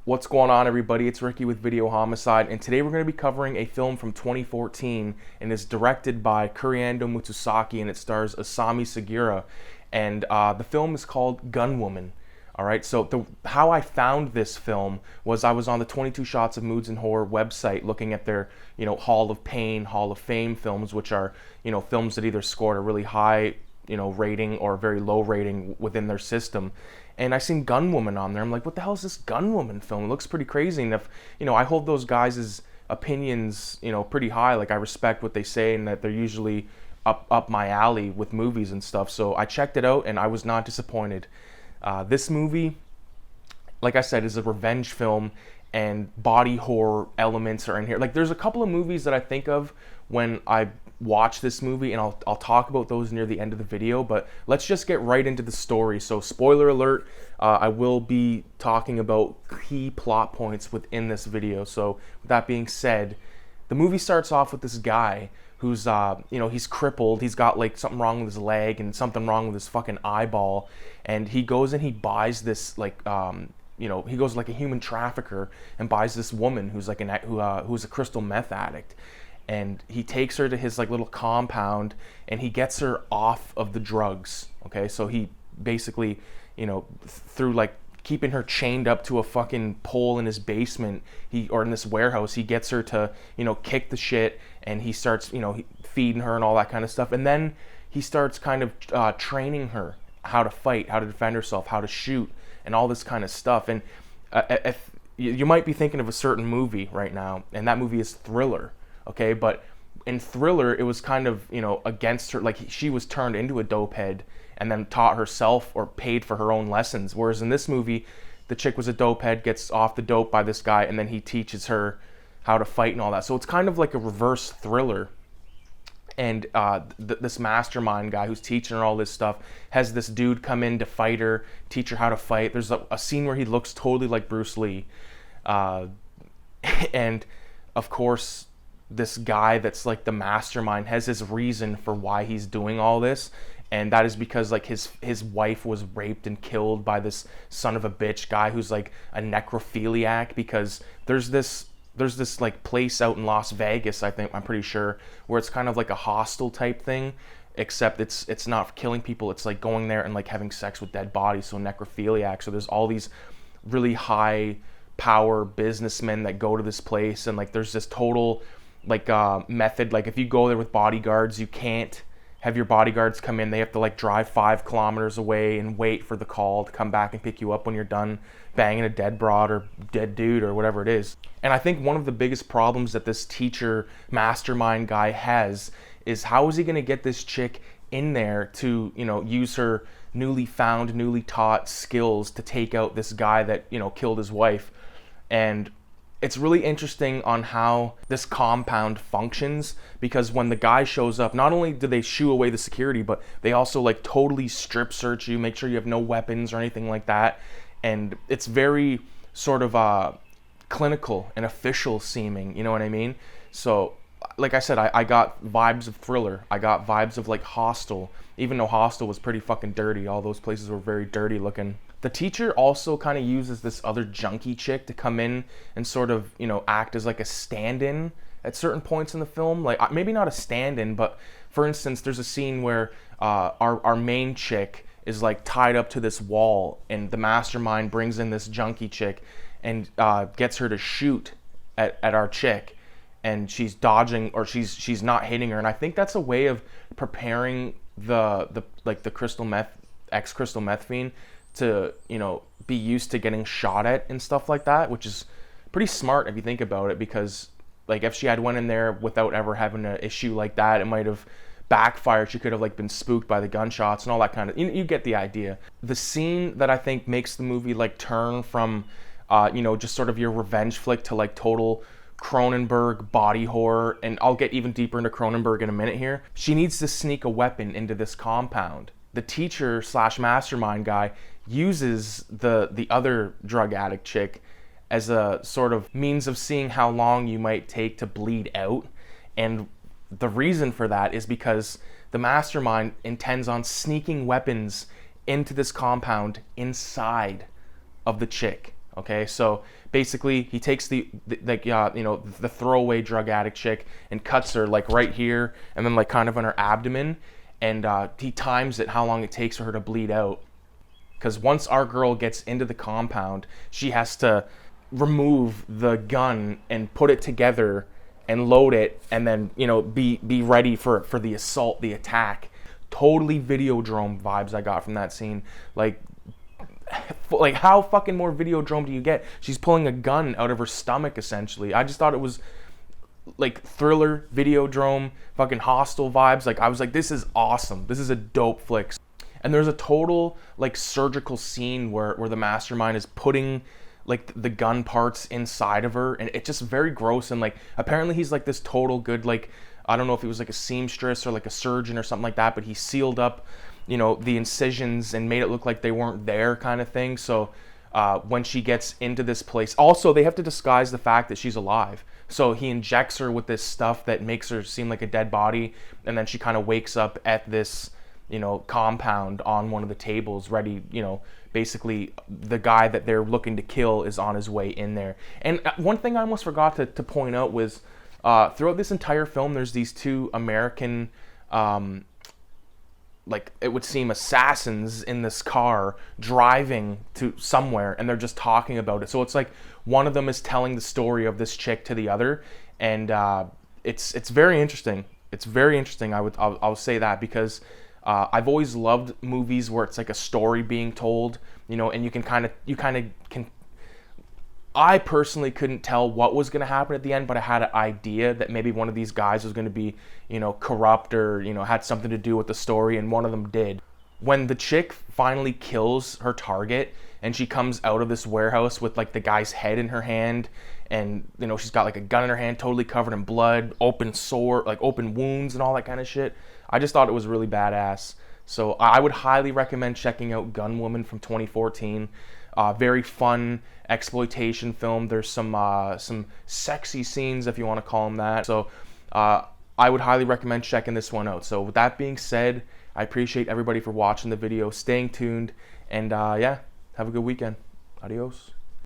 What's going on, everybody? It's Ricky with Video Homicide, and today we're going to be covering a film from 2014, and is directed by Kuriando Mutsusaki, and it stars Asami Sugiura, and the film is called Gunwoman. All right, so how I found this film was I was on the 22 Shots of Moods and Horror website looking at their, Hall of Pain, Hall of Fame films, which are, films that either scored a really high, rating or a very low rating within their system. And I seen Gunwoman on there. I'm like, what the hell is this Gunwoman film? It looks pretty crazy. And if, I hold those guys' opinions, pretty high. Like, I respect what they say and that they're usually up my alley with movies and stuff. So I checked it out and I was not disappointed. This movie, like I said, is a revenge film, and body horror elements are in here. Like, there's a couple of movies that I think of when I watch this movie, and I'll talk about those near the end of the video, but let's just get right into the story. So, spoiler alert, I will be talking about key plot points within this video. So, with that being said, the movie starts off with this guy who's, he's crippled. He's got, like, something wrong with his leg and something wrong with his fucking eyeball. And he goes and he buys this, like, he goes like a human trafficker and buys this woman who's like who's a crystal meth addict. And he takes her to his, like, little compound and he gets her off of the drugs. Okay, so he basically, through, like, keeping her chained up to a fucking pole in his basement, or in this warehouse, he gets her to, kick the shit, and he starts, feeding her and all that kind of stuff. And then he starts kind of training her how to fight, how to defend herself, how to shoot, and all this kind of stuff. And if you might be thinking of a certain movie right now, and that movie is Thriller. Okay, but in Thriller, it was kind of, against her, like, she was turned into a dope head and then taught herself or paid for her own lessons. Whereas in this movie, the chick was a dope head, gets off the dope by this guy, and then he teaches her how to fight and all that. So it's kind of like a reverse Thriller. And this mastermind guy who's teaching her all this stuff has this dude come in to fight her, teach her how to fight. There's a scene where he looks totally like Bruce Lee. And, of course, this guy that's like the mastermind has his reason for why he's doing all this, and that is because, like, his wife was raped and killed by this son of a bitch guy who's like a necrophiliac. Because there's this like place out in Las Vegas, I'm pretty sure, where it's kind of like a hostel type thing, except it's not killing people, it's like going there and like having sex with dead bodies. So necrophiliac. So there's all these really high power businessmen that go to this place, and like there's this total like method. Like, if you go there with bodyguards, you can't have your bodyguards come in. They have to, like, drive 5 kilometers away and wait for the call to come back and pick you up when you're done banging a dead broad or dead dude or whatever it is. And I think one of the biggest problems that this teacher mastermind guy has is, how is he going to get this chick in there to, use her newly taught skills to take out this guy that, killed his wife. And it's really interesting on how this compound functions, because when the guy shows up, not only do they shoo away the security, but they also, like, totally strip search you, make sure you have no weapons or anything like that. And it's very sort of clinical and official seeming, you know what I mean? So, like I said, I got vibes of Thriller. I got vibes of, like, Hostel, even though Hostel was pretty fucking dirty. All those places were very dirty looking. The teacher also kind of uses this other junkie chick to come in and sort of, act as like a stand-in at certain points in the film. Like, maybe not a stand-in, but for instance, there's a scene where our main chick is, like, tied up to this wall, and the mastermind brings in this junkie chick and gets her to shoot at our chick, and she's dodging, or she's not hitting her. And I think that's a way of preparing the crystal meth fiend to, be used to getting shot at and stuff like that, which is pretty smart if you think about it, because, like, if she had went in there without ever having an issue like that, it might have backfired. She could have, like, been spooked by the gunshots and all that kind of, you get the idea. The scene that I think makes the movie, like, turn from, just sort of your revenge flick to, like, total Cronenberg body horror, and I'll get even deeper into Cronenberg in a minute here. She needs to sneak a weapon into this compound. The teacher / mastermind guy uses the other drug addict chick as a sort of means of seeing how long you might take to bleed out. And the reason for that is because the mastermind intends on sneaking weapons into this compound inside of the chick. Okay, so basically he takes the the throwaway drug addict chick and cuts her like right here and then like kind of on her abdomen, and he times it how long it takes for her to bleed out. Because once our girl gets into the compound, she has to remove the gun and put it together and load it, and then be ready for the assault, the attack. Totally Videodrome vibes I got from that scene. Like how fucking more Videodrome do you get? She's pulling a gun out of her stomach essentially. I just thought it was like thriller, Videodrome, fucking Hostel vibes. Like I was like, this is awesome. This is a dope flick. And there's a total like surgical scene where the mastermind is putting like the gun parts inside of her, and it's just very gross. And like apparently he's like this total good, like I don't know if he was like a seamstress or like a surgeon or something like that, but he sealed up the incisions and made it look like they weren't there kind of thing. So when she gets into this place, also they have to disguise the fact that she's alive. So he injects her with this stuff that makes her seem like a dead body, and then she kind of wakes up at this compound on one of the tables ready. Basically the guy that they're looking to kill is on his way in there. And one thing I almost forgot to point out was throughout this entire film there's these two American like it would seem assassins in this car driving to somewhere, and they're just talking about it. So it's like one of them is telling the story of this chick to the other, and it's very interesting. It's very interesting. I'll say that, because I've always loved movies where it's like a story being told, and you can I personally couldn't tell what was going to happen at the end, but I had an idea that maybe one of these guys was going to be, corrupt or, had something to do with the story, and one of them did. When the chick finally kills her target and she comes out of this warehouse with like the guy's head in her hand, and she's got like a gun in her hand, totally covered in blood, open sore, like open wounds and all that kind of shit. I just thought it was really badass. So I would highly recommend checking out Gun Woman from 2014. Very fun exploitation film. There's some sexy scenes, if you want to call them that. So I would highly recommend checking this one out. So with that being said, I appreciate everybody for watching the video, staying tuned, and yeah, have a good weekend. Adios.